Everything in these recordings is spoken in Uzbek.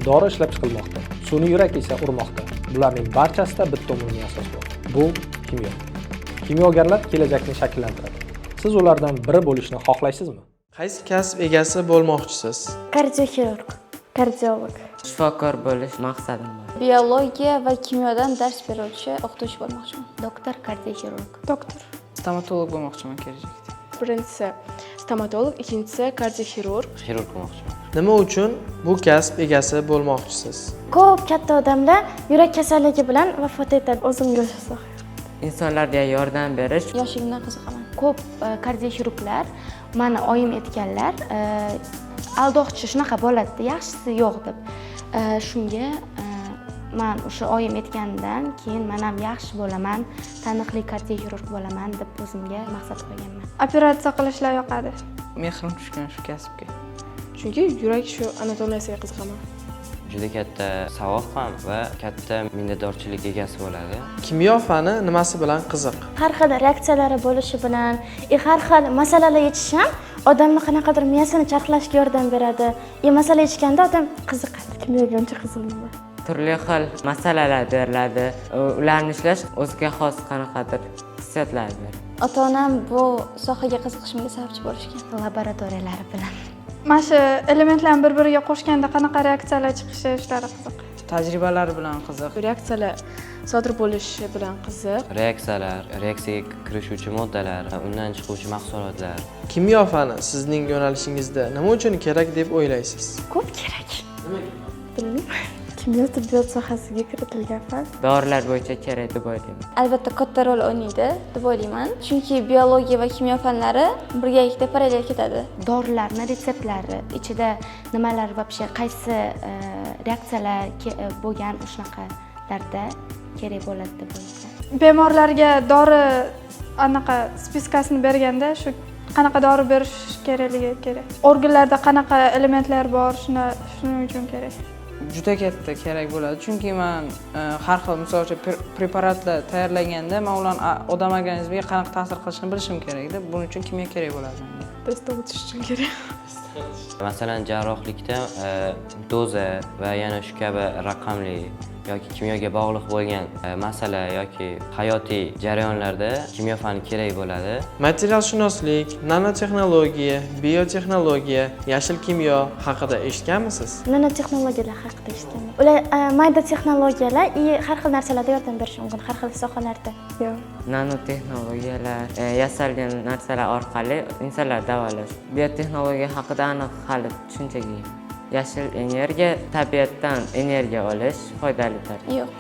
dori ishlab chiqilmoqda, sun'iy yurak esa urmoqda. Bularning barchasida bitta umumiy asos bor. Bu kimyo. Kimyogarlar kelajakni shakllantiradi. Siz ulardan biri bo'lishni xohlaysizmi? Qaysi kasb egasi bo'lmoqchisiz? Kardioxirurg, kardiolog. Shifokor bo'lish maqsadim bor. Biologiya va kimyodan dars beruvchi o'qituvchi bo'lmoqchiman. Doktor, kardioxirurg. Doktor. Stomatolog bo'lmoqchiman kelajakda. Birinchisi stomatolog, ikkinchisi kardioxirurg. Xirurg bo'lmoqchiman. Nima uchun bu kasb egasi bo'lmoqchisiz? Ko'p katta odamlar yurak kasalligi bilan vafot etadi. O'zimga o'xshasa. Insonlarga yordam berish. Yoshligimdan qiziqaman. Ko'p kardioxirurglar, mani oyim aytganlar, aldoqchi shunaqa bo'ladi, yaxshisi yo'q deb. Shunga men o'sha oyim aytgandan keyin men ham yaxshi bo'laman, taniqli kardioxirurg bo'laman deb o'zimga maqsad qo'yganman. Operatsiya qilishlar yoqadi. Mehrim tushgan shu kasbga. Chunki yurak shu anatomiyasiga qiziqaman. Juda katta savob ham va katta minnatdorchilik egasi bo'ladi. Kimyo fani nimasi bilan qiziq? Har xil reaksiyalari bo'lishi bilan, har xil masalalar yechish ham odamni qanaqadir miyasini charxlashga yordam beradi. Masala yechganda odam qiziqadi. Kimyoga uncha qiziqmayman. Turli xil masalalar beriladi. Ularni ishlash o'ziga xos qanaqadir hissiyotlar beradi. Ota-onam bu sohaga qiziqishimga sababchi bo'lishgan. Laboratoriyalari bilan. Mana shu elementlarni bir-biriga qo'shganda qanaqa reaksiyalar chiqishi ishlari qiziq. Tajribalari bilan qiziq. Reaksiyalar sodir bo'lishi bilan qiziq. Reaksiyalar, reaksiyaga kirishuvchi moddalar, undan chiquvchi mahsulotlar. Kimyo fani sizning yo'nalishingizda nima uchun kerak deb o'ylaysiz? Ko'p kerak. Bilmayman. Kimyo tibbiyot sohasiga kiritilgan fan. Dorilar bo'yicha kerak deb o'ylayman. Albatta katta rol o'ynaydi deb o'ylayman. Chunki biologiya va kimyo fanlari birgalikda parallel ketadi. Dorilarning retseptlari ichida nimalar вообще qaysi reaksiyalar bo'lgan shunaqalarda kerak bo'ladi deb o'ylayman. Bemorlarga dori anaqa spiskasini berganda shu qanaqa dori berish kerakligi kerak. Organlarda qanaqa elementlar bor, shuning uchun kerak. Juda katta kerak bo'ladi. Chunki men har xil misol uchun preparatlar tayyorlaganda men ularni odam organizmiga qanaqa ta'sir qilishini bilishim kerak-da. Buning uchun kimyo kerak bo'ladi menga. Testdan o'tish uchun kerak. Masalan, jarrohlikda doza va yana shu kabi raqamli yoki kimyoga bog'liq bo'lgan masala yoki hayotiy jarayonlarda kimyo fani kerak bo'ladi. Materialshunoslik, nanotexnologiya, biotexnologiya, yashil kimyo haqida eshitganmisiz? Nanotexnologiyalar haqida eshitganman. Ular mayda texnologiyalar har xil narsalarda yordam berishi mumkin, har xil sohalarda. Yo'q. Nanotexnologiyalar, yasalgan narsalar orqali insonlar davolash. Biotexnologiya haqida aniq hali tushunchaga ega. Yashil energiya, tabiatdan energiya olish foydalidir. Yo'q.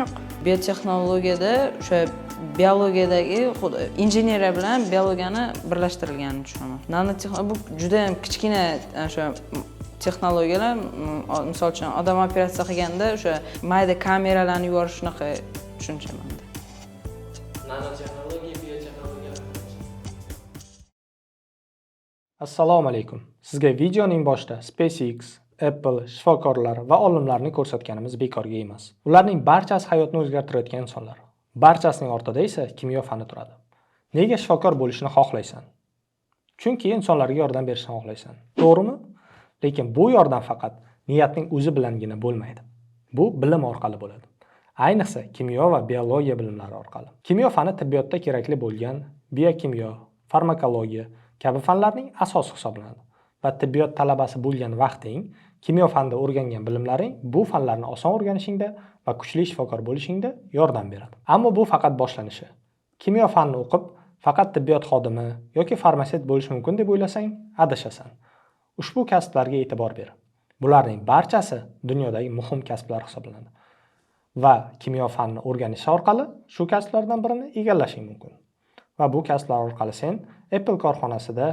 Yo'q. Biotexnologiyada o'sha biologiyadagi injinieriya bilan biologiyani birlashtirilganini tushunaman. Nanotexnologiya bu juda ham kichkina o'sha texnologiyalar, misol uchun odam operatsiya qilganda o'sha mayda kameralarni yuborish shunaqa tushuncha menda. Nanotexnologiya, biotexnologiya. Assalomu alaykum. Sizga videoning boshida SpaceX, Apple, shifokorlar va olimlarni ko'rsatganimiz bekorga emas. Ularning barchasi hayotni o'zgartirayotgan insonlar. Barchasining ortida esa kimyo fani turadi. Nega shifokor bo'lishni xohlaysan? Chunki insonlarga yordam berishni xohlaysan. To'g'rimi? Lekin bu yordam faqat niyatning o'zi bilangina bo'lmaydi. Bu bilim orqali bo'ladi. Ayniqsa kimyo va biologiya bilimlari orqali. Kimyo fani tibbiyotda kerakli bo'lgan biokimyo, farmakologiya kabi fanlarning asosi hisoblanadi. Va tibbiyot talabasi bo'lgan vaqting, kimyo fanida o'rgangan bilimlaring bu fanlarni oson o'rganishingda va kuchli shifokor bo'lishingda yordam beradi. Ammo bu faqat boshlanishi. Kimyo fanini o'qib, faqat tibbiyot xodimi yoki farmatsevt bo'lish mumkin deb o'ylasang, adashasan. Ushbu kasblarga e'tibor ber. Bularning barchasi dunyodagi muhim kasblar hisoblanadi. Va kimyo fanini o'rganish orqali shu kasblardan birini egallashing mumkin. Va bu kasblar orqali sen Apple korxonasida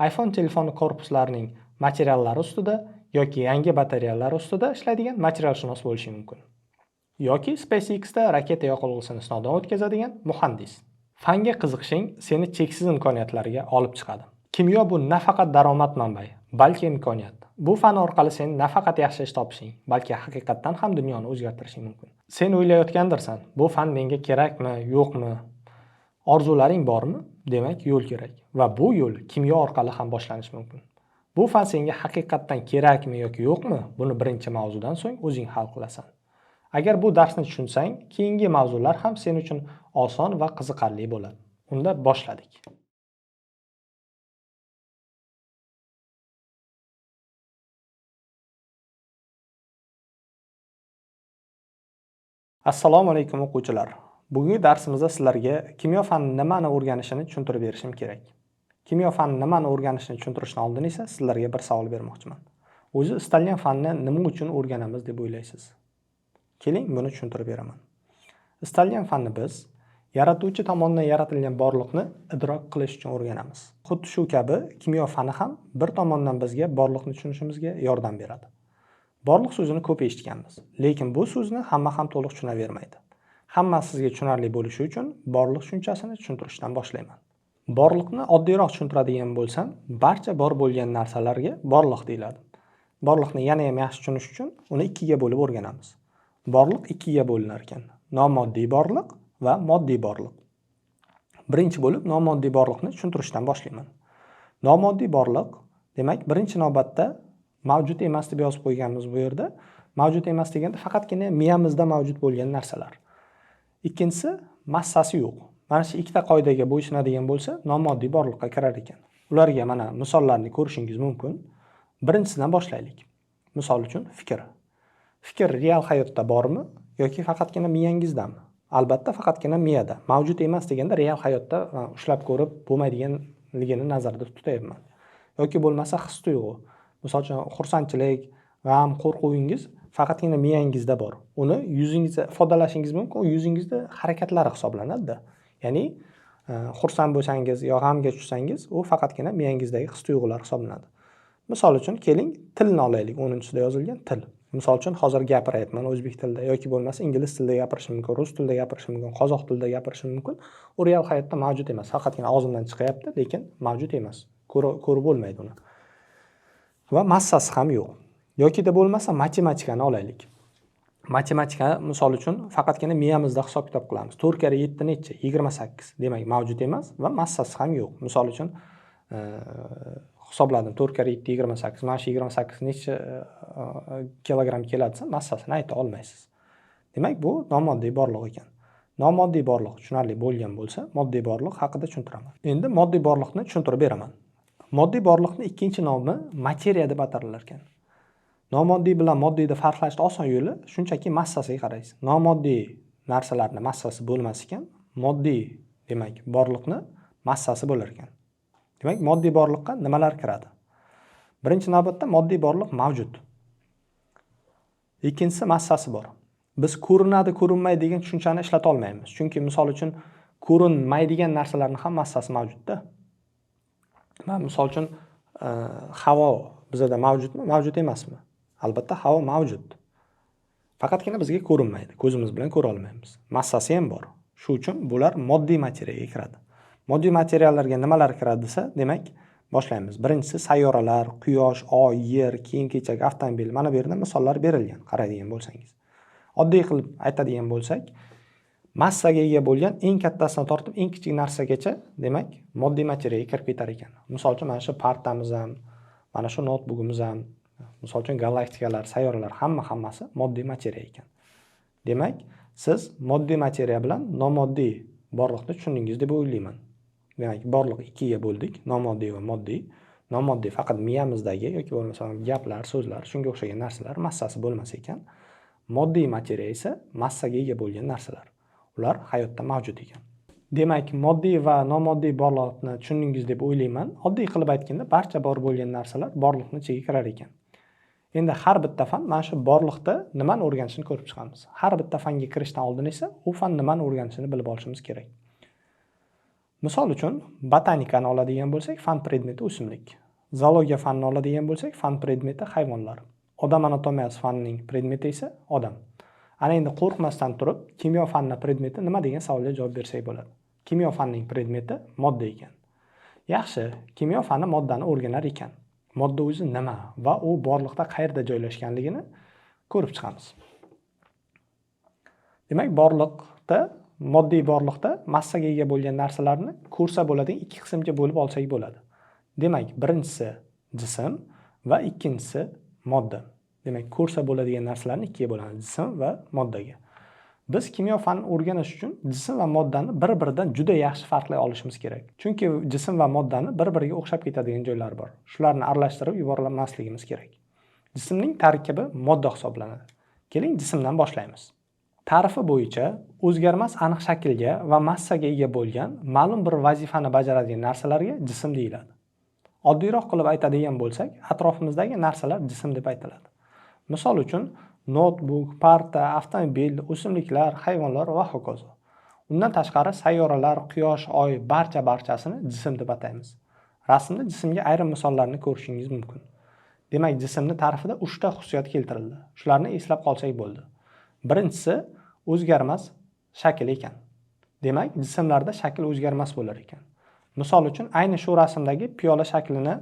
iPhone telefoni korpuslarining materiallari ustida yoki yangi batareyalar ustida ishlaydigan materialshunos bo'lishing mumkin. Yoki SpaceXda raketa yoqilg'isini sinovdan o'tkazadigan muhandis. Fanga qiziqishing seni cheksiz imkoniyatlarga olib chiqadi. Kimyo bu nafaqat daromad manbai, balki imkoniyat. Bu fan orqali sen nafaqat yaxshi ish topishing, balki haqiqatdan ham dunyoni o'zgartirishing mumkin. Sen o'ylayotgandirsan, bu fan menga kerakmi, yo'qmi? Orzularing bormi? Demak, yo'l kerak. Va bu yo'l kimyo orqali ham boshlanishi mumkin. Bu fan senga haqiqatdan kerakmi yoki yo'qmi? Buni birinchi mavzudan so'ng o'zing hal qilasan. Agar bu darsni tushunsang, keyingi mavzular ham sen uchun oson va qiziqarli bo'ladi. Unda boshladik. Assalomu alaykum o'quvchilar. Bugungi darsimizda sizlarga kimyo fani nimani o'rganishini tushuntirib berishim kerak. Kimyo fani nimani o'rganishini tushuntirishdan oldin esa sizlarga bir savol bermoqchiman. O'zi istalgan fanni nima uchun o'rganamiz deb o'ylaysiz? Keling, buni tushuntirib beraman. Istalgan fanni biz yaratuvchi tomonidan yaratilgan borliqni idrok qilish uchun o'rganamiz. Xuddi shu kabi kimyo fani ham bir tomondan bizga borliqni tushunishimizga yordam beradi. Borliq so'zini ko'p eshitganmiz, lekin bu so'zni hamma ham to'liq tushunavermaydi. Hamma sizga tushunarli bo'lishi uchun borliq tushunchasini tushuntirishdan boshlayman. Borliqni oddiyroq tushuntiradigan bo'lsam, barcha bor bo'lgan narsalarga borliq deyiladi. Borliqni yana ham yaxshi tushunish uchun uni ikkiga bo'lib o'rganamiz. Borliq ikkiga bo'linar ekan. Nomoddiy borliq va moddiy borliq. Birinchi bo'lib nomoddiy borliqni tushuntirishdan boshlayman. Nomoddiy borliq, demak, birinchi navbatda mavjud emas deb yozib qo'yganmiz bu yerda. Mavjud emas deganda faqatgina miyamizda mavjud bo'lgan narsalar. Ikkinchisi, massasi yo'q. Mana shu ikkita qoidaga bo'ysunadigan bo'lsa, nomoddiy borliqqa kirar ekan. Ularga mana misollarni ko'rishingiz mumkin. Birinchisidan boshlaylik. Misol uchun fikr. Fikr real hayotda bormi yoki faqatgina miyangizdami? Albatta faqatgina miyada. Mavjud emas deganda real hayotda ushlab ko'rib bo'lmaydiganligini nazarda tutyapman. Yoki bo'lmasa his-tuyg'u. Misol uchun xursandchilik, g'am, qo'rquvingiz faqatgina miyangizda bor. Uni yuzingizda ifodalashingiz mumkin, u yuzingizda harakatlari hisoblanadi. Ya'ni xursand bo'lsangiz yo g'amga tushsangiz, u faqatgina miyangizdagi his-tuyg'ular hisoblanadi. Misol uchun keling, tilni olaylik. 10-sida yozilgan til. Misol uchun hozir gapiryapman o'zbek tilida yoki bo'lmasa ingliz tilida gapirishim mumkin, rus tilida gapirishim mumkin, qozoq tilida gapirishim mumkin. U real hayotda mavjud emas. Faqatgina og'zimdan chiqyapti, lekin mavjud emas. Ko'rib bo'lmaydi uni. Va massasi ham yo'q. Yoki bo'lmasa matematikani olaylik. Matematika misol uchun faqatgina miyamizda hisob-kitob qilamiz. 4 × 7 necha? 28. Demak, mavjud emas va massasi ham yo'q. Misol uchun hisobladim 4 × 7 28. Mana shu 28 necha kilogramm keladi desa, massasini ayta olmaysiz. Demak, bu nomoddiy borliq ekan. Nomoddiy borliq tushunarli bo'lgan bo'lsa, moddiy borliq haqida tushuntiraman. Endi moddiy borliqni tushuntirib beraman. Moddiy borliqning ikkinchi nomi materiya deb atalinar ekan. Nomoddiy bilan moddiyni farqlashning oson yo'li shunchaki massasiga qaraysiz. Nomoddiy narsalarning massasi bo'lmas ekan, moddiy demak borliqni massasi bo'lar ekan. Demak, moddiy borliqqa nimalar kiradi? Birinchi navbatda moddiy borliq mavjud. Ikkinchisi massasi bor. Biz ko'rinadi, ko'rinmaydi degan tushunchani ishlata olmaymiz. Chunki misol uchun ko'rinmaydigan narsalarning ham massasi mavjudda. Misol uchun havo bizda mavjudmi, mavjud emasmi? Albatta havo mavjud. Faqatgina bizga ko'rinmaydi, ko'zimiz bilan ko'ra olmaymiz. Massasi ham bor. Shu uchun bular moddiy materiyaga kiradi. Moddiy materiallarga nimalar kiradi desa, demak, boshlaymiz. Birinchisi sayyoralar, quyosh, oy, yer, kiyim-kechak, avtomobil. Mana bu yerda misollar berilgan, qaraydigan bo'lsangiz. Oddiy qilib aytadigan bo'lsak, massaga ega bo'lgan eng kattasidan tortib eng kichik narsagacha, demak, moddiy materiyaga kirib ketar ekan. Misol uchun mana shu partamiz ham, mana shu notebookimiz ham, misol uchun galaktikalar, sayyoralar hammasi moddiy materiya ekan. Demak, siz moddiy materiya bilan nomoddiy borliqni tushundingiz deb o'ylayman. Demak, borliq ikkiga bo'ldik, nomoddiy va moddiy. Nomoddiy faqat miyamizdagi yoki bo'lmasa gaplar, so'zlar, shunga o'xshagan narsalar massasi bo'lmas ekan. Moddiy materiya esa massaga ega bo'lgan narsalar. Ular hayotda mavjud ekan. Demak, moddiy va nomoddiy borliqni tushundingiz deb o'ylayman. Oddiy qilib aytganda, barcha bor bo'lgan narsalar borliqni ichiga kirar ekan. Endi har bitta fan mana shu borliqda nimani o'rganishini ko'rib chiqamiz. Har bitta fanga kirishdan oldin esa u fan nimani o'rganishini bilib olishimiz kerak. Misol uchun, botanikani oladigan bo'lsak, fan predmeti o'simlik. Zoologiya fanini oladigan bo'lsak, fan predmeti hayvonlar. Odam anatomiyasi fanining predmeti esa odam. Ana endi qo'rqmasdan turib, kimyo fanining predmeti nima degan savolga javob bersak bo'ladi. Kimyo fanining predmeti modda ekan. Yaxshi, kimyo fani moddani o'rganar ekan. Modda o'zi nima va u borliqda qayerda joylashganligini ko'rib chiqamiz. Demak, borliqda, moddiy borliqda massaga ega bo'lgan narsalarni ko'rsa bo'ladigan ikki qismga bo'lib olsak bo'ladi. Demak, birinchisi jism va ikkinchisi modda. Demak, ko'rsa bo'ladigan narsalarni ikkiga bo'lamiz, jism va moddaga. Biz kimyo fanini o'rganish uchun jism va moddani bir-biridan juda yaxshi farqlay olishimiz kerak. Chunki jism va moddani bir-biriga o'xshab ketadigan joylari bor. Shularni aralashtirib yubormasligimiz kerak. Jismning tarkibi modda hisoblanadi. Keling, jismdan boshlaymiz. Ta'rifi bo'yicha o'zgarmas aniq shaklga va massaga ega bo'lgan ma'lum bir vazifani bajaradigan narsalarga jism deyiladi. Oddiyroq qilib aytadigan bo'lsak, atrofimizdagi narsalar jism deb aytiladi. Misol uchun, notebook, parta, avtomobil, o'simliklar, hayvonlar va hokazo. Undan tashqari sayyoralar, quyosh, oy barchasini jism deb ataymiz. Rasmda jismga ayrim misollarni ko'rishingiz mumkin. Demak, jismning ta'rifida 3 ta xususiyat keltirildi. Shularni eslab qolsak bo'ldi. Birinchisi o'zgarmas shakl ekan. Demak, jismlarda shakl o'zgarmas bo'lar ekan. Misol uchun, ayni shu rasmdagi piyola shaklini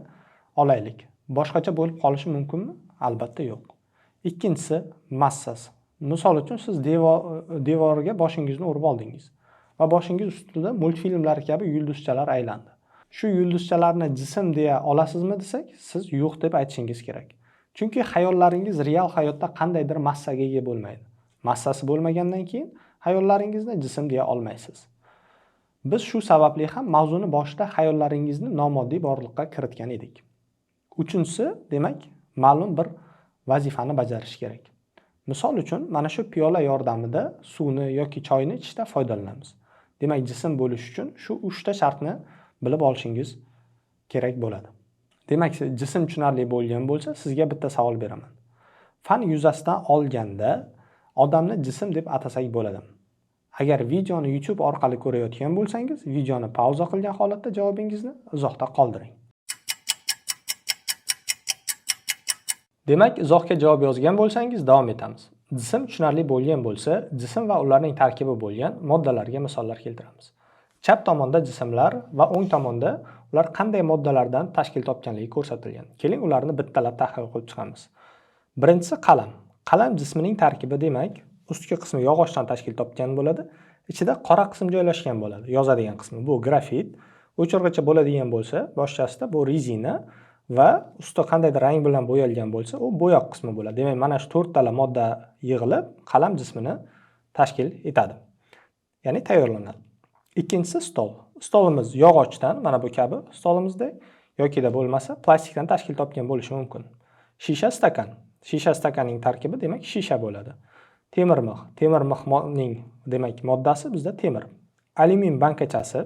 olaylik. Boshqacha bo'lib qolishi mumkinmi? Albatta yo'q. Ikkinchisi massasi. Misol uchun, siz devorga boshingizni urib oldingiz va boshingiz ustida multfilmlar kabi yulduzchalar aylandi. Shu yulduzchalarni jism deya olasizmi desak, siz yo'q deb aytishingiz kerak. Chunki xayollaringiz real hayotda qandaydir massaga ega bo'lmaydi. Massasi bo'lmagandan keyin xayollaringizni jism deya olmaysiz. Biz shu sababli ham mavzuni boshida xayollaringizni nomoddiy borliqqa kiritgan edik. Uchinchisi, demak, ma'lum bir vazifani bajarish kerak. Misol uchun, mana shu piyola yordamida suvni yoki choyni ichishda foydalanamiz. Demak, jism bo'lish uchun shu 3 ta shartni bilib olishingiz kerak bo'ladi. Demak, jism tushunarli bo'lgan bo'lsa, sizga bitta savol beraman. Fan yuzasidan olganda odamni jism deb atasak bo'ladi. Agar videoni YouTube orqali ko'rayotgan bo'lsangiz, videoni pauza qilgan holatda javobingizni izohda qoldiring. Demak, izohga javob yozgan bo'lsangiz, davom etamiz. Jism tushunarli bo'lgan bo'lsa, jism va ularning tarkibi bo'lgan moddalarga misollar keltiramiz. Chap tomonda jismlar va o'ng tomonda ular qanday moddalardan tashkil topganligi ko'rsatilgan. Keling, ularni bittalab tahlil qilib chiqamiz. Birinchisi qalam. Qalam jismining tarkibi, demak, ustki qismi yog'ochdan tashkil topgan bo'ladi. Ichida qora qism joylashgan bo'ladi. Yozadigan qismi bu grafit, o'chirgichi bo'ladigan bo'lsa, boshchasida bu rezina va usti qandaydir rang bilan bo'yalgan bo'lsa, u bo'yoq qismi bo'ladi. Demak, mana shu 4 tala modda yig'ilib qalam jismini tashkil etadi. Ya'ni tayyorlanadi. Ikkinchisi stol. Stolimiz yog'ochdan, mana bu kabi stolimizda yokida bo'lmasa plastikdan tashkil topgan bo'lishi mumkin. Shisha stakan. Shisha stakanning tarkibi, demak, shisha bo'ladi. Temir mix. Temir mixning, demak, moddasi bizda temir. Alyumin bankachasi.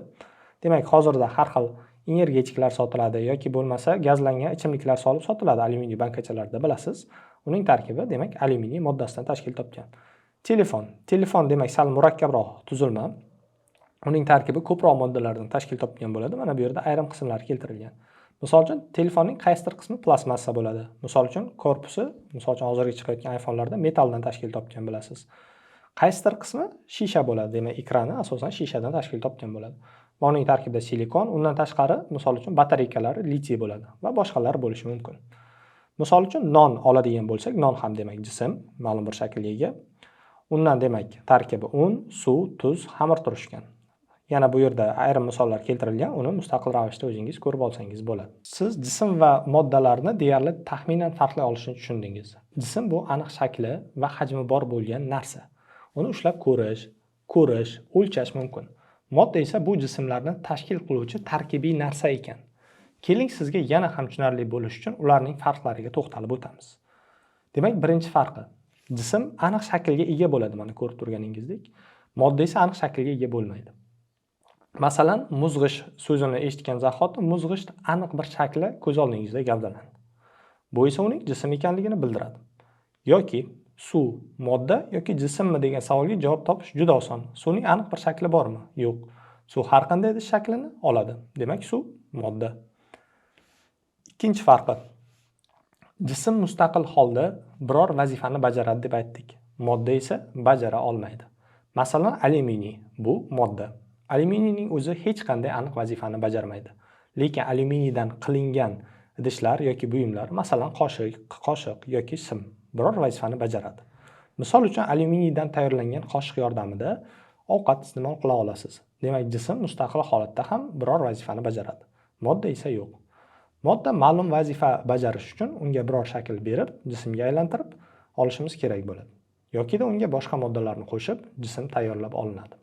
Demak, hozirda har xil energetiklar sotiladi yoki bo'lmasa gazlangan ichimliklar solib sotiladi alyuminiy bankachalarda, bilasiz. Uning tarkibi, demak, alyuminiy moddasidan tashkil topgan. Telefon. Telefon, demak, sal murakkabroq tuzilma. Uning tarkibi ko'proq moddalardan tashkil topgan bo'ladi. Mana bu yerda ayrim qismlar keltirilgan. Misol uchun, telefonning qaysidir qismi plastmassa bo'ladi. Misol uchun, korpusi, misol uchun hozirgi chiqayotgan iPhone'larda metalldan tashkil topgan bo'lasiz. Qaysidir qismi shisha bo'ladi, demak, ekrani asosan shishadan tashkil topgan bo'ladi. Va uning tarkibida silikon, undan tashqari, misol uchun, batareykalari litiy bo'ladi va boshqalar bo'lishi mumkin. Misol uchun, non oladigan bo'lsak, non ham, demak, jism, ma'lum bir shaklga ega. Undan, demak, tarkibi un, suv, tuz, xamir turishgan. Yana bu yerda ayrim misollar keltirilgan, uni mustaqil ravishda o'zingiz ko'rib olsangiz bo'ladi. Siz jism va moddalarni deyarli taxminan farqlay olishni tushundingiz. Jism bu aniq shakli va hajmi bor bo'lgan narsa. Uni ushlab ko'rish, o'lchash mumkin. Modda esa bu jismlarni tashkil qiluvchi tarkibiy narsa ekan. Keling, sizga yana ham tushunarli bo'lish uchun ularning farqlariga to'xtalib o'tamiz. Demak, birinchi farqi, jism aniq shaklga ega bo'ladi, mana ko'rib turganingizdek. Modda esa aniq shaklga ega bo'lmaydi. Masalan, muzg'ish so'zini eshitgan zahoti muzg'ish aniq bir shakli ko'z oldingizda gavdalandi. Bu esa uning jism ekanligini bildiradi. Yoki suv modda yoki jismmi degan savolga javob topish juda oson. Suvning aniq bir shakli bormi? Yo'q. Suv har qanday shaklini oladi. Demak, suv modda. Ikkinchi farqi. Jism mustaqil holda biror vazifani bajaradi deb aytdik. Modda esa bajara olmaydi. Masalan, alyuminiy bu modda. Alyuminiyning o'zi hech qanday aniq vazifani bajarmaydi. Lekin alyuminiydan qilingan idishlar yoki buyumlar, masalan, qoshiq yoki sim biror vazifani bajaradi. Misol uchun, alyuminiydan tayyorlangan qoshiq yordamida ovqat iste'mol qila olasiz. Demak, jism mustaqil holatda ham biror vazifani bajaradi. Modda esa yo'q. Modda ma'lum vazifa bajarish uchun unga biror shakl berib, jismga aylantirib olishimiz kerak bo'ladi. Yokida unga boshqa moddalarni qo'shib, jism tayyorlab olinadi.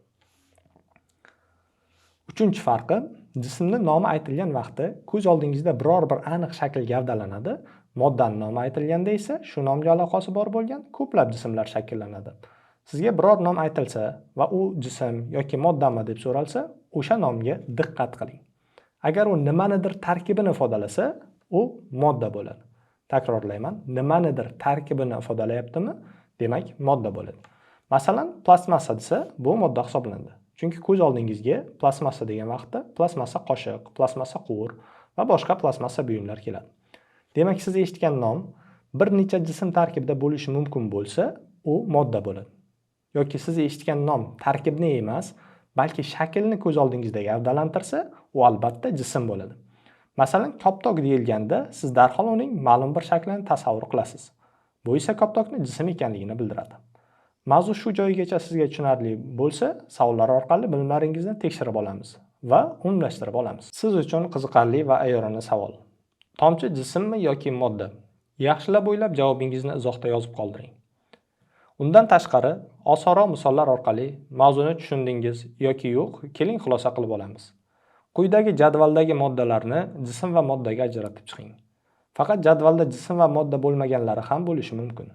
Uchinchi farqi, jismning nomi aytilgan vaqtda ko'z oldingizda biror bir aniq shakl gavdalanadi. Moddaning nomi aytilganda esa shu nomga aloqasi bor bo'lgan ko'plab jismlar shakllanadi. Sizga biror nom aytilsa va u jism yoki moddami deb so'ralsa, o'sha nomga diqqat qiling. Agar u nimanidir tarkibini ifodalasa, u modda bo'ladi. Takrorlayman, nimanidir tarkibini ifodalayaptimi, demak modda bo'ladi. Masalan, plastmassa desa, bu modda hisoblanadi. Chunki ko'z oldingizga plastmassa degan vaqtda plastmassa qoshiq, plastmassa quvur va boshqa plastmassa buyumlar keladi. Demak, siz eshitgan nom bir necha jism tarkibida bo'lishi mumkin bo'lsa, u modda bo'ladi. Yoki siz eshitgan nom tarkibni emas, balki shaklni ko'z oldingizda gavdalantirsa, u albatta jism bo'ladi. Masalan, koptok deyilganda siz darhol uning ma'lum bir shaklini tasavvur qilasiz. Bu esa koptokni jism ekanligini bildiradi. Mavzu shu joyigacha sizga tushunarli bo'lsa, savollar orqali bilimlaringizni tekshirib olamiz va umumlashtirib olamiz. Siz uchun qiziqarli va ayyorona savol. Tomchi jismmi yoki modda? Yaxshilab o'ylab javobingizni izohda yozib qoldiring. Undan tashqari, osonroq misollar orqali mavzuni tushundingiz yoki yo'q, keling xulosa qilib olamiz. Quyidagi jadvaldagi moddalarni jism va moddaga ajratib chiqing. Faqat jadvalda jism va modda bo'lmaganlari ham bo'lishi mumkin.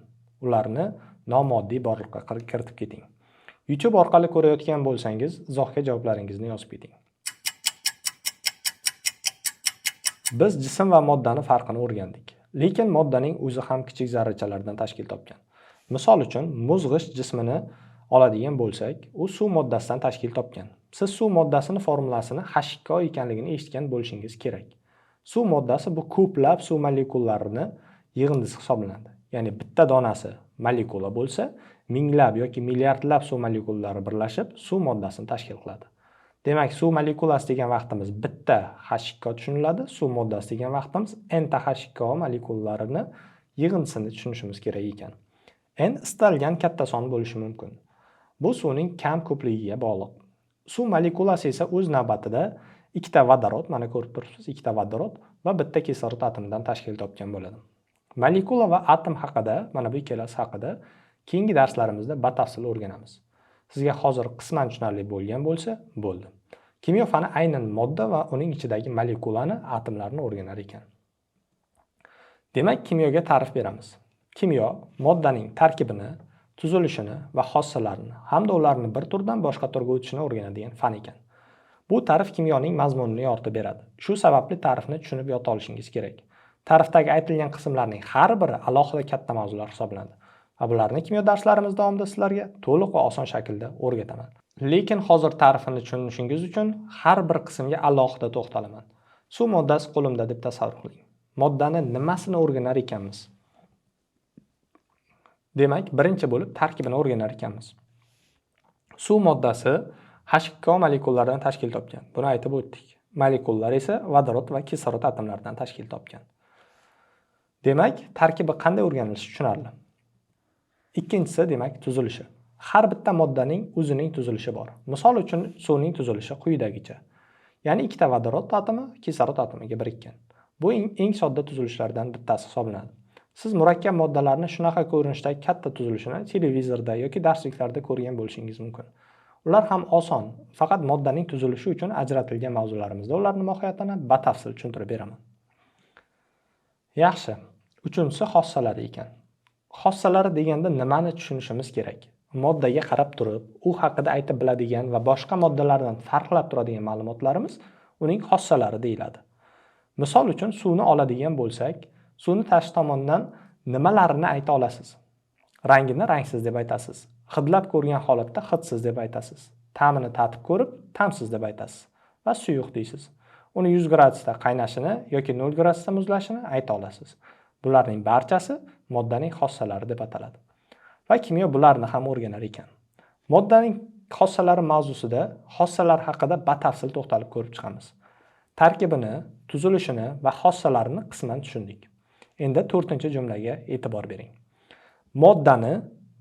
Ularni nomoddiy borliqqa kiritib keting. YouTube orqali ko'rayotgan bo'lsangiz, izohga javoblaringizni yozib keting. Biz jism va moddani farqini o'rgandik. Lekin moddaning o'zi ham kichik zarrachalardan tashkil topgan. Misol uchun, muzg'ich jismini oladigan bo'lsak, u suv moddasidan tashkil topgan. Siz suv moddasini formulasini H2O ekanligini eshitgan bo'lishingiz kerak. Suv moddasi bu ko'plab suv molekullarini yig'indisi hisoblanadi. Ya'ni bitta donasi molekula bo'lsa, minglab yoki milliardlab suv molekullari birlashib suv moddasini tashkil qiladi. Demak, suv molekulasi degan vaqtimiz bitta H2O tushuniladi, suv moddasi degan vaqtimiz n ta H2O molekullarini yig'indisini tushunishimiz kerak ekan. N istalgan katta son bo'lishi mumkin. Bu suvning kam ko'pligiga bog'liq. Suv molekulasi esa o'z navbatida ikkita vodorod, mana ko'rib turibsiz, ikkita vodorod va bitta kislorod atomidan tashkil topgan bo'ladi. Molekula va atom haqida, mana bu ikkalasi haqida keyingi darslarimizda batafsil o'rganamiz. Sizga hozir qisman tushunarli bo'lgan bo'lsa, bo'ldi. Kimyo fani aynan modda va uning ichidagi molekulani, atomlarni o'rganar ekan. Demak, kimyoga ta'rif beramiz. Kimyo moddaning tarkibini, tuzilishini va xossalarini hamda ularni bir turdan boshqa turga o'tishini o'rganadigan fan ekan. Bu ta'rif kimyoning mazmunini yoritib beradi. Shu sababli ta'rifni tushunib yota olishingiz kerak. Ta'rifdagi aytilgan qismlarning har biri alohida katta mavzular hisoblanadi. Va bularni kimyo darslarimiz davomida sizlarga to'liq va oson shaklda o'rgataman. Lekin hozir ta'rifini tushunishingiz uchun har bir qismga alohida to'xtalaman. Suv moddasi qo'limda deb tasavvur qiling. Moddani nimasini o'rganar ekanmiz? Demak, birinchi bo'lib tarkibini o'rganar ekanmiz. Suv moddasi H2O molekullaridan tashkil topgan. Buni aytib o'tdik. Molekullalar esa vodorod va kislorod atomlaridan tashkil topgan. Demak, tarkibi qanday o'rganilishi tushunarli. Ikkinchisi, demak, tuzilishi. Har bitta moddaning o'zining tuzilishi bor. Misol uchun, suvning tuzilishi quyidagicha. Ya'ni ikkita vodorod atomi kislorod atomiga birikkan. Bu eng sodda tuzilishlardan bittasi hisoblanadi. Siz murakkab moddalarni shunaqa ko'rinishdagi katta tuzilishini televizorda yoki darsliklarda ko'rgan bo'lishingiz mumkin. Ular ham oson, faqat moddaning tuzilishi uchun ajratilgan mavzularimizda ularni mohiyatini batafsil tushuntirib beraman. Yaxshi. Uchinchisi xossalari ekan. Xossalari deganda nimani tushunishimiz kerak? Moddaga qarab turib, u haqida aytib biladigan va boshqa moddalardan farqlab turadigan ma'lumotlarimiz uning xossalari deyiladi. Misol uchun suvni oladigan bo'lsak, suvni tashqi tomondan nimalarini ayta olasiz? Rangini rangsiz deb aytasiz. Hidlab ko'rgan holatda hidsiz deb aytasiz. Ta'mini tatib ko'rib, ta'msiz deb aytasiz. Va suyuq deysiz. Uni 100 gradusda qaynashini yoki 0 gradusda muzlashini ayta olasiz. Bularning barchasi moddaning xossalari deb ataladi. Va kimyo bularni ham o'rganar ekan. Moddaning xossalari mavzusida xossalar haqida batafsil to'xtalib ko'rib chiqamiz. Tarkibini, tuzilishini va xossalarini qisman tushundik. Endi 4-jumlaga e'tibor bering. Moddani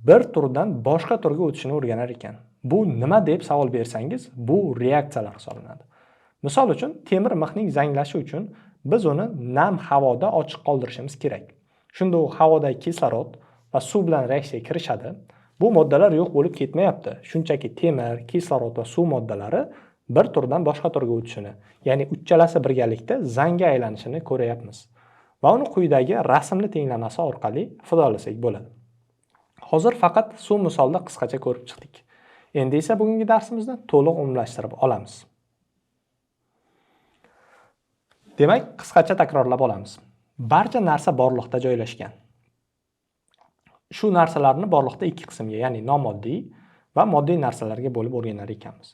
bir turdan boshqa turga o'tishini o'rganar ekan. Bu nima deb savol bersangiz, bu reaksiyalar hisoblanadi. Misol uchun, temir mixning zanglashi uchun Biz uni nam havoda ochiq qoldirishimiz kerak. Shunda u havodagi kislorod va suv bilan reaksiyaga kirishadi. Bu moddalar yo'q bo'lib ketmayapti. Shunchaki temir, kislorod va suv moddalari bir turdan boshqa turga o'tishini, ya'ni uchalasi birgalikda zangga aylanishini ko'ryapmiz. Va uni quyidagi rasmli tenglamasi orqali ifodalasak bo'ladi. Hozir faqat suv misolida qisqacha ko'rib chiqdik. Endi esa bugungi darsimizni to'liq umumlashtirib olamiz. Demak, qisqacha takrorlab olamiz. Barcha narsa borliqda joylashgan. Shu narsalarni borliqda ikki qismga, ya'ni nomoddiy va moddiy narsalarga bo'lib o'rganar ekanmiz.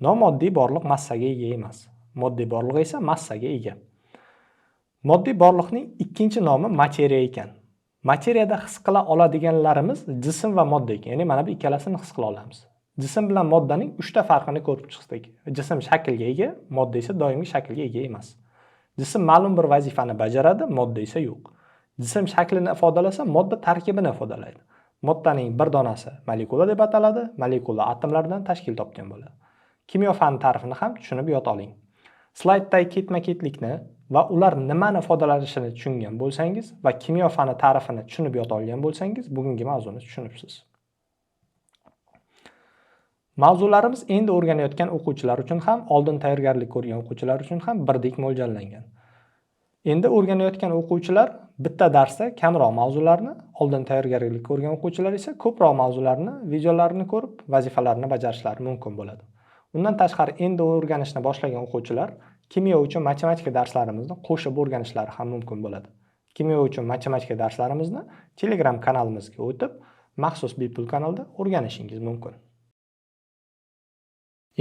Nomoddiy borliq massaga ega emas. Moddiy borliq esa massaga ega. Moddiy borliqning ikkinchi nomi materiya ekan. Materiyada his qila oladiganlarimiz jism va modda ekan. Ya'ni mana bu ikkalasini his qila olamiz. Jism bilan moddaning 3 ta farqini ko'rib chiqdik. Jism shaklga ega, modda esa doimiy shaklga ega emas. Jism ma'lum bir vazifani bajaradi, modda esa yo'q. Jism shaklini ifodalasa, modda tarkibini ifodalaydi. Moddaning bir donasi molekula deb ataladi, molekula atomlardan tashkil topgan bo'ladi. Kimyo fani ta'rifini ham tushunib yod oling. Slayddagi ketma-ketlikni va ular nimani ifodalanishini tushungan bo'lsangiz va kimyo fani ta'rifini tushunib yod olgan bo'lsangiz, bugungi mavzuni tushunibsiz. Mavzularimiz endi o'rganayotgan o'quvchilar uchun ham, oldin tayyorgarlik ko'rgan o'quvchilar uchun ham birdek mo'ljallangan. Endi o'rganayotgan o'quvchilar bitta darsda kamroq mavzularni, oldin tayyorgarlik ko'rgan o'quvchilar esa ko'proq mavzularni, videolarini ko'rib, vazifalarni bajarishlari mumkin bo'ladi. Undan tashqari endi o'rganishni boshlagan o'quvchilar kimyo uchun matematika darslarimizni qo'shib o'rganishlari ham mumkin bo'ladi. Kimyo uchun matematika darslarimizni Telegram kanalimizga o'tib, maxsus bepul kanalda o'rganishingiz mumkin.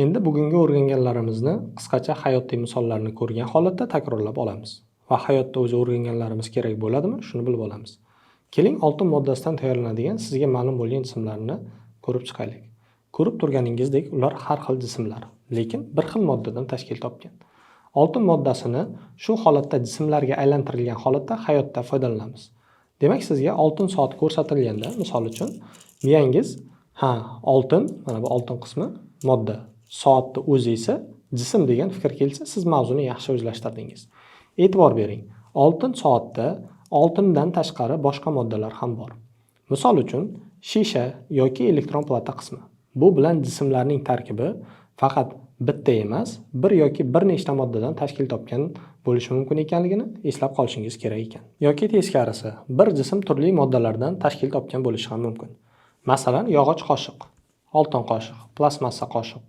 Endi bugungi o'rganganlarimizni qisqacha hayotiy misollarni ko'rgan holatda takrorlab olamiz. Va hayotda o'zi o'rganganlarimiz kerak bo'ladimi? Shuni bilib olamiz. Keling, oltin moddasidan tayyorlanadigan sizga ma'lum bo'lgan jismlarni ko'rib chiqaylik. Ko'rib turganingizdek, ular har xil jismlar, lekin bir xil moddadan tashkil topgan. Oltin moddasini shu holatda jismlarga aylantirilgan holatda hayotda foydalanamiz. Demak, sizga oltin soat ko'rsatilganda, misol uchun, miyangiz, oltin, mana bu oltin qismi modda, soatni o'zi esa jism degan fikr kelsa, siz mavzuni yaxshi o'zlashtirdingiz. E'tibor bering. Oltin soatda oltindan tashqari boshqa moddalar ham bor. Misol uchun, shisha yoki elektron plata qismi. Bu bilan jismlarning tarkibi faqat bitta emas, bir yoki bir nechta moddadan tashkil topgan bo'lishi mumkin ekanligini eslab qolishingiz kerak ekan. Yoki teskarisi, bir jism turli moddalardan tashkil topgan bo'lishi ham mumkin. Masalan, yog'och qoshiq, oltin qoshiq, plastmassa qoshiq.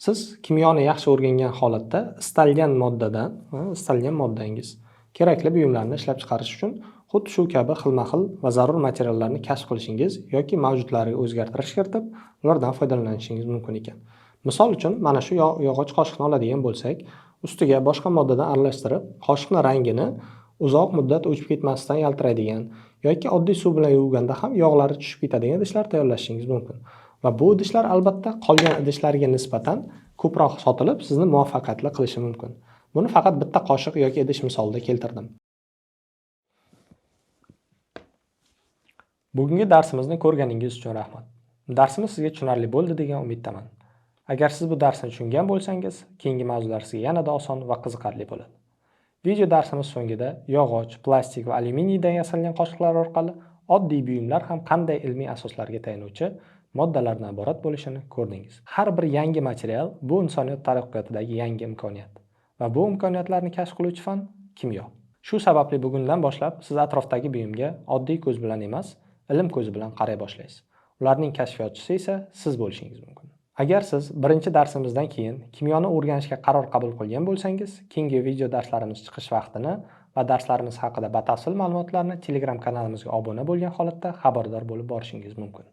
Siz kimyoni yaxshi o'rgangan holatda istalgan moddadan, istalgan moddangiz kerakli buyumlarni ishlab chiqarish uchun xuddi shu kabi xilma-xil va zarur materiallarni kashf qilishingiz yoki mavjudlarga o'zgartirish kiritib, ulardan foydalanishingiz mumkin ekan. Misol uchun, mana shu yog'och qoshiqni oladigan bo'lsak, ustiga boshqa moddadan aralashtirib, qoshiqning rangini uzoq muddat o'chib ketmasdan yaltiraydigan yoki oddiy suv bilan yuvganda ham yog'lari tushib ketadigan idishlar tayyorlashingiz mumkin. Va bu idishlar albatta qolgan idishlarga nisbatan ko'proq sotilib, sizni muvaffaqiyatli qilishi mumkin. Buni faqat bitta qoshiq yoki idish misolida keltirdim. Bugungi darsimizni ko'rganingiz uchun rahmat. Darsimiz sizga tushunarli bo'ldi degan umiddaman. Agar siz bu darsni tushungan bo'lsangiz, keyingi mavzular sizga yanada oson va qiziqarli bo'ladi. Video darsimiz so'ngida yog'och, plastik va alyuminiydan yasalgan qoshiqlar orqali oddiy buyumlar ham qanday ilmiy asoslarga tayanuvchi moddalardan iborat bo'lishini ko'rdingiz. Har bir yangi material bu insoniyat taraqqiyotidagi yangi imkoniyat va bu imkoniyatlarni kashf qiluvchi fan kimyo. Shu sababli bugundan boshlab siz atrofdagi buyumga oddiy ko'z bilan emas, ilm ko'zi bilan qaray boshlaysiz. Ularning kashfiyotchisi esa siz bo'lishingiz mumkin. Agar siz birinchi darsimizdan keyin kimyoni o'rganishga qaror qabul qilgan bo'lsangiz, keyingi video darslarimiz chiqish vaqtini va darslarimiz haqida batafsil ma'lumotlarni Telegram kanalimizga obuna bo'lgan holatda xabardor bo'lib borishingiz mumkin.